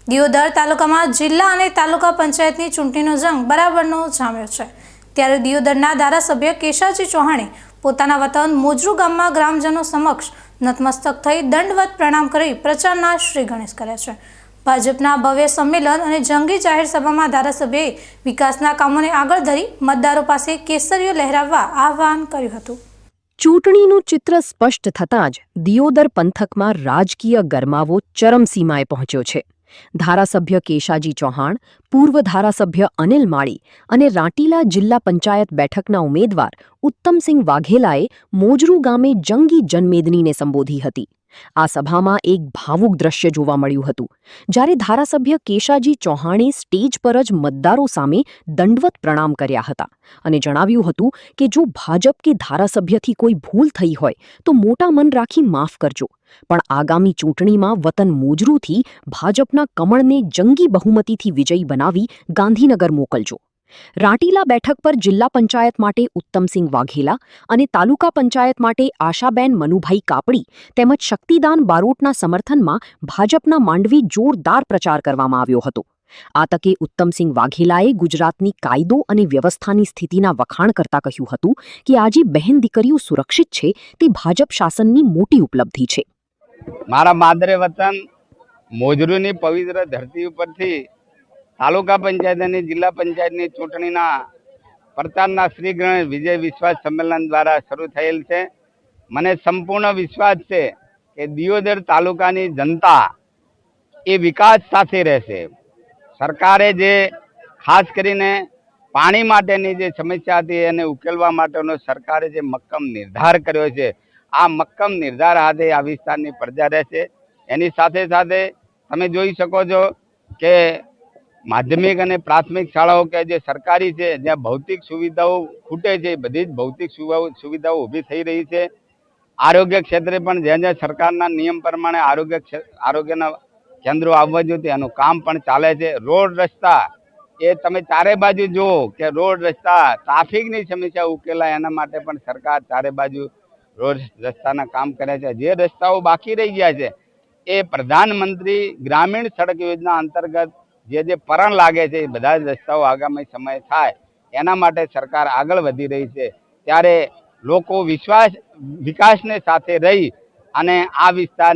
દિયોદર તાલુકામાં જિલ્લા અને તાલુકા પંચાયતની ચૂંટણીનો જંગ બરાબરનો જામ્યો છે। ત્યારે દિયોદરના ધારાસભ્ય કેશાજી ચૌહાણે પોતાના વતન મોજરૂ ગામમાં ગ્રામજનો સમક્ષ નતમસ્તક થઈ દંડવત પ્રણામ કરી પ્રચારના શ્રી ગણેશ કર્યા છે। ભાજપના ભવ્ય સંમેલન અને જંગી જાહેર સભામાં ધારાસભ્યએ વિકાસના કામોને આગળ ધરી મતદારો પાસે કેસરીઓ લહેરાવવા આહવાન કર્યું હતું। ચૂંટણીનું ચિત્ર સ્પષ્ટ થતાં જ દિયોદર પંથકમાં રાજકીય ગરમાવો ચરમસીમાએ પહોંચ્યો છે। ધારાસભ્ય કેશાજી ચૌહાણ, પૂર્વ ધારાસભ્ય અનિલ માળી અને રાટીલા જિલ્લા પંચાયત બેઠકના ઉમેદવાર ઉત્તમસિંહ વાઘેલાએ મોજરૂ ગામે જંગી જનમેદનીને સંબોધી હતી। આ સભામાં એક ભાવુક દ્રશ્ય જોવા મળ્યું હતું, જ્યારે ધારાસભ્ય કેશાજી ચૌહાણે સ્ટેજ પર જ મતદારો સામે દંડવત પ્રણામ કર્યા હતા અને જણાવ્યું હતું કે જો ભાજપ કે ધારાસભ્યથી કોઈ ભૂલ થઈ હોય તો મોટા મન રાખી માફ કરજો, પણ આગામી ચૂંટણીમાં વતન મોજરૂથી ભાજપના કમળને જંગી બહુમતીથી વિજયી બનાવી ગાંધીનગર મોકલજો। રાટીલા બેઠક પર જિલ્લા પંચાયત માટે ઉત્તમસિંહ વાઘેલા અને તાલુકા પંચાયત માટે આશાબેન મનુભાઈ કાપડી તેમજ શક્તિદાન બારોટના સમર્થનમાં ભાજપના માંડવી જોરદાર પ્રચાર કરવામાં આવ્યો હતો। આ તકે ઉત્તમસિંહ વાઘેલાએ ગુજરાતની કાયદો અને વ્યવસ્થાની સ્થિતિના વખાણ કરતા કહ્યું હતું કે આજે બહેન દીકરીઓ સુરક્ષિત છે તે ભાજપ શાસનની મોટી ઉપલબ્ધિ છે। મારા માદરે વતન મોજરૂની પવિત્ર ધરતી ઉપરથી તાલુકા પંચાયત અને જિલ્લા પંચાયતની ચૂંટણીના પ્રચારના શ્રી ગણેશ વિજય વિશ્વાસ સંમેલન દ્વારા શરૂ થયેલ છે। મને સંપૂર્ણ વિશ્વાસ છે કે દિયોદર તાલુકાની જનતા એ વિકાસ સાથે રહેશે। સરકારે જે ખાસ કરીને પાણી માટેની જે સમસ્યા હતી એને ઉકેલવા માટેનો સરકારે જે મક્કમ નિર્ધાર કર્યો છે, આ મક્કમ નિર્ધાર હાથે આ વિસ્તારની પ્રજા રહેશે। એની સાથે સાથે તમે જોઈ શકો છો કે માધ્યમિક અને પ્રાથમિક શાળાઓ કે જે સરકારી છે, જ્યાં ભૌતિક સુવિધાઓ ખૂટે છે, બધી જ ભૌતિક સુવિધાઓ ઊભી થઈ રહી છે। આરોગ્ય ક્ષેત્રે પણ જ્યાં જ્યાં સરકારના નિયમ પ્રમાણે આરોગ્યના કેન્દ્રો આવવા જોઈએ એનું કામ પણ ચાલે છે। રોડ રસ્તા એ તમે ચારે બાજુ જુઓ કે રોડ રસ્તા ટ્રાફિકની સમસ્યા ઉકેલાય એના માટે પણ સરકાર ચારે બાજુ રોડ રસ્તાના કામ કરે છે। જે રસ્તાઓ બાકી રહી ગયા છે એ પ્રધાનમંત્રી ગ્રામીણ સડક યોજના અંતર્ગત જે પરણ લાગે છે એ બધા જ રસ્તાઓ આગામી સમય થાય એના માટે સરકાર આગળ વધી રહી છે। ત્યારે લોકો વિકાસને સાથે રહી અને આ વિસ્તાર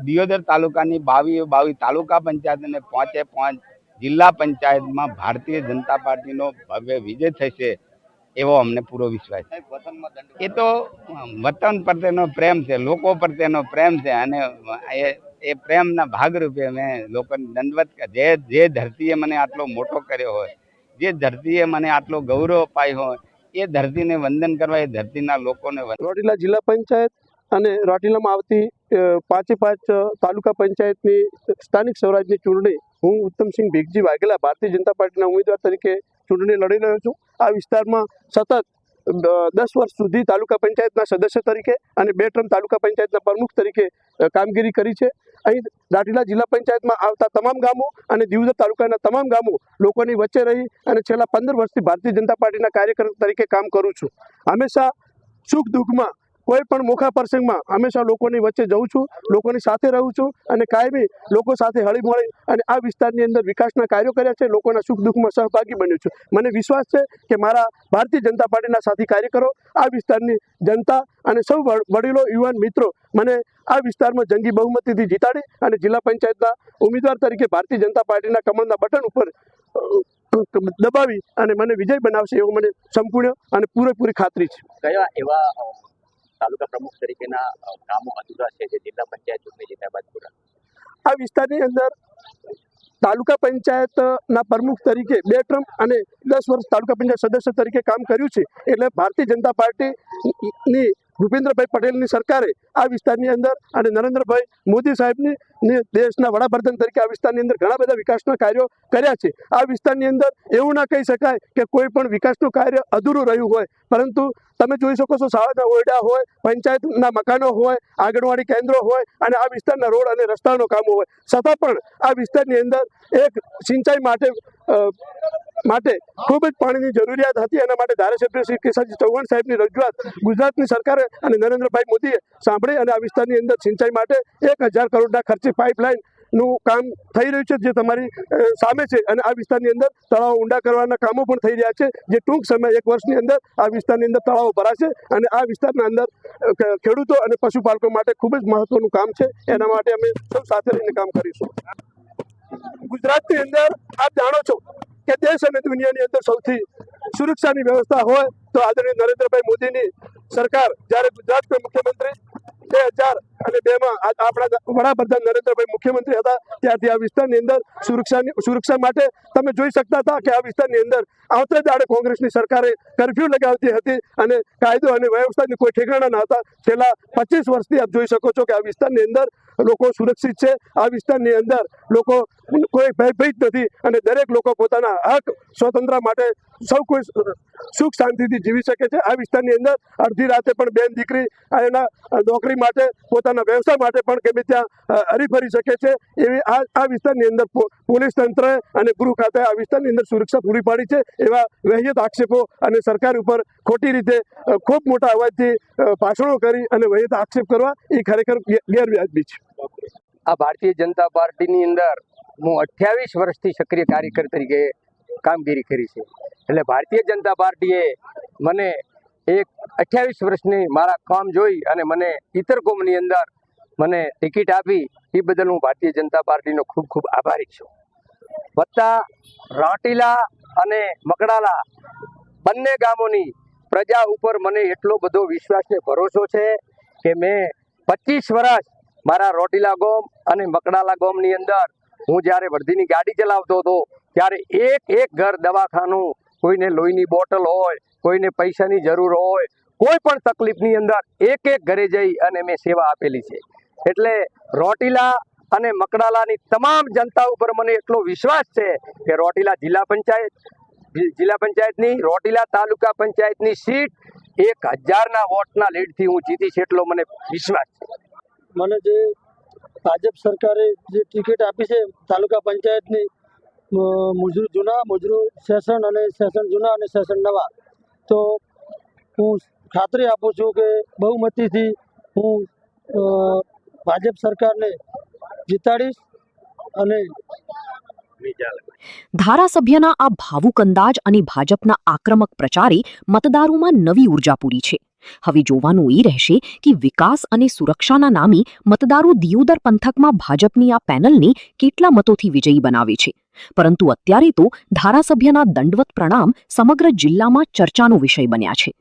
દિયોદર તાલુકાની 22 તાલુકા પંચાયત અને 5 જિલ્લા પંચાયતમાં ભારતીય જનતા પાર્ટીનો ભવ્ય વિજય થશે એવો અમને પૂરો વિશ્વાસ છે। એ તો વતન પ્રત્યેનો પ્રેમ છે, લોકો પ્રત્યેનો પ્રેમ છે અને એ પ્રેમના ભાગરૂપે મેં લોકોને દંડવત જે ધરતીએ મને આટલો મોટો કર્યો હોય, જે ધરતીએ મને આટલો ગૌરવ અપાયો હોય એ ધરતીને વંદન કરવા, એ ધરતીના લોકોને રાટીલા જિલ્લા પંચાયત અને રાટીલામાં આવતી 5 તાલુકા પંચાયતની સ્થાનિક સ્વરાજની ચૂંટણી હું ઉત્તમસિંહ ભીખજી વાઘેલા ભારતીય જનતા પાર્ટીના ઉમેદવાર તરીકે ચૂંટણી લડી રહ્યો છું। આ વિસ્તારમાં સતત 10 વર્ષ સુધી તાલુકા પંચાયતના સદસ્ય તરીકે અને 2 ટર્મ તાલુકા પંચાયતના પ્રમુખ તરીકે કામગીરી કરી છે। અહીં રાટીલા જિલ્લા પંચાયતમાં આવતા તમામ ગામો અને દિયોદર તાલુકાના તમામ ગામો લોકોની વચ્ચે રહી અને છેલ્લા 15 વર્ષથી ભારતીય જનતા પાર્ટીના કાર્યકર તરીકે કામ કરું છું। હંમેશા સુખ દુઃખમાં કોઈ પણ મોખા પ્રસંગમાં હંમેશા લોકોની વચ્ચે જઉં છું, લોકોની સાથે રહું છું અને કાયમી લોકો સાથે હળીમળી અને આ વિસ્તારની અંદર વિકાસના કાર્યો કર્યા છે, લોકોના સુખ દુઃખમાં સહભાગી બન્યો છું। મને વિશ્વાસ છે કે મારા ભારતીય જનતા પાર્ટીના સાથી કાર્યકરો, આ વિસ્તારની જનતા અને સૌ વડીલો, યુવાન મિત્રો મને આ વિસ્તારમાં જંગી બહુમતીથી જીતાડી અને જિલ્લા પંચાયતના ઉમેદવાર તરીકે ભારતીય જનતા પાર્ટીના કમળના બટન ઉપર દબાવી અને મને વિજય બનાવશે એવો મને સંપૂર્ણ અને પૂરેપૂરી ખાતરી છે। કયા એવા તાલુકા પ્રમુખ તરીકેના કામો અધૂરા છે જે જિલ્લા પંચાયત ચૂંટણી જીત્યા બાદ પૂરા? આ વિસ્તારની અંદર તાલુકા પંચાયતના પ્રમુખ તરીકે 2 ટર્મ અને 10 વર્ષ તાલુકા પંચાયત સદસ્ય તરીકે કામ કર્યું છે। એટલે ભારતીય જનતા પાર્ટીની ભૂપેન્દ્રભાઈ પટેલની સરકારે આ વિસ્તારની અંદર અને નરેન્દ્રભાઈ મોદી સાહેબની દેશના વડાપ્રધાન તરીકે આ વિસ્તારની અંદર ઘણા બધા વિકાસના કાર્યો કર્યા છે। આ વિસ્તારની અંદર એવું ના કહી શકાય કે કોઈ પણ વિકાસનું કાર્ય અધૂરું રહ્યું હોય, પરંતુ તમે જોઈ શકો છો શાળાના ઓરડા હોય, પંચાયતના મકાનો હોય, આંગણવાડી કેન્દ્રો હોય અને આ વિસ્તારના રોડ અને રસ્તાનો કામો હોય, છતાં પણ આ વિસ્તારની અંદર એક સિંચાઈ માટે ખૂબ જ પાણીની જરૂરિયાત હતી। એના માટે ધારાસભ્ય શ્રી કેશાજી ચૌહાણ સાહેબની રજૂઆત ગુજરાતની સરકારે અને નરેન્દ્રભાઈ મોદીએ સાંભળી અને આ વિસ્તારની અંદર સિંચાઈ માટે 1000 કરોડના ખર્ચે પાઇપલાઇન નું કામ થઈ રહ્યું છે જે તમારી સામે છે, અને આ વિસ્તારની અંદર તળાવ ઊંડા કરવાના કામો પણ થઈ રહ્યા છે, જે ટૂંક સમય 1 વર્ષની અંદર આ વિસ્તારની અંદર તળાવો ભરાશે અને આ વિસ્તારના અંદર ખેડૂતો અને પશુપાલકો માટે ખૂબ જ મહત્વનું કામ છે. એના માટે અમે સૌ સાથે રહીને કામ કરીશું. ગુજરાતની અંદર આપ જાણો છો કે દેશ અને દુનિયાની અંદર સૌથી સુરક્ષાની વ્યવસ્થા હોય તો આદરણીય નરેન્દ્રભાઈ મોદીની સરકાર જ્યારે ગુજરાતના મુખ્યમંત્રી 2002માં આપણા વડાપ્રધાન નરેન્દ્રભાઈ મુખ્યમંત્રી હતા ત્યારથી આ વિસ્તારની અંદર સુરક્ષા માટે તમે જોઈ શકતા હતા કે આ વિસ્તારની અંદર આવતા દાડે કોંગ્રેસની સરકારે કર્ફ્યુ લગાવતી હતી અને કાયદો અને વ્યવસ્થાની કોઈ ઠેકાણા ન હતા. છેલ્લા 25 વર્ષથી આપ જોઈ શકો છો કે આ વિસ્તારની અંદર લોકો સુરક્ષિત છે. આ વિસ્તારની અંદર લોકો કોઈ ભયભીત નથી અને દરેક લોકો પોતાના હક સ્વતંત્ર માટે સૌ કોઈ સુખ શાંતિથી જીવી શકે છે. આ વિસ્તારની અંદર અડધી રાતે પણ બેન દીકરી એના નોકરી માટે પોતાના વ્યવસાય માટે પણ ગમે ત્યાં હરીફરી શકે છે. એવી આ વિસ્તારની અંદર પોલીસ તંત્ર અને ગૃહ ખાતે આ વિસ્તારની અંદર સુરક્ષા પૂરી પાડી છે. એવા વહિયત આક્ષેપો અને સરકાર ઉપર ખોટી રીતે ખૂબ મોટા અવાજથી ભાષણો કરી અને વહિયત આક્ષેપ કરવા એ ખરેખર ગેરવ્યાજબી છે. આ ભારતીય જનતા પાર્ટીની અંદર હું 28 વર્ષથી સક્રિય કાર્યકર તરીકે કામગીરી કરી છે. એટલે ભારતીય જનતા પાર્ટીએ મને એક 28 વર્ષની મારા કામ જોઈ અને મને ઇતર કોમની અંદર મને ટિકિટ આપી એ બદલ હું ભારતીય જનતા પાર્ટીનો ખૂબ ખૂબ આભારી છું. વત્તા રાટીલા અને મકડાલા બંને ગામોની પ્રજા ઉપર મને એટલો બધો વિશ્વાસ ને ભરોસો છે કે મેં 25 વર્ષ મારા રોટીલા ગામ અને મકડાલા ગામની અંદર હું જ્યારે વર્ધીની ગાડી ચલાવતો હતો ત્યારે એક ઘર દવાખાનું, કોઈને લોહીની બોટલ હોય, કોઈને પૈસાની જરૂર હોય, કોઈ પણ તકલીફની અંદર એક ઘરે જઈ અને મેં સેવા આપેલી છે. એટલે રોટીલા અને મકડાલાની તમામ જનતા ઉપર મને એટલો વિશ્વાસ છે કે રોટીલા જિલ્લા પંચાયતની રોટીલા તાલુકા પંચાયતની સીટ 1000ના વોટના લીડથી હું જીતીશ એટલો મને વિશ્વાસ છે. મને જે ભાજપ સરકારે જે ટિકિટ આપી છે તાલુકા પંચાયતની મુજરૂ જૂના, મુજરૂ સેશન અને સેશન જૂના અને સેશન નવા, તો હું ખાતરી આપું છું કે બહુમતીથી હું ભાજપ સરકારને જીતાડીશ. અને ધારાસભ્યના આ ભાવુક અંદાજ અને ભાજપના આક્રમક પ્રચારે મતદારોમાં નવી ઉર્જા પૂરી છે. હવે જોવાનું એ રહેશે કે વિકાસ અને સુરક્ષાના નામે મતદારો દિયોદર પંથકમાં ભાજપની આ પેનલને કેટલા મતોથી વિજયી બનાવે છે. પરંતુ અત્યારે તો ધારાસભ્યના દંડવત પ્રણામ સમગ્ર જિલ્લામાં ચર્ચાનો વિષય બન્યા છે.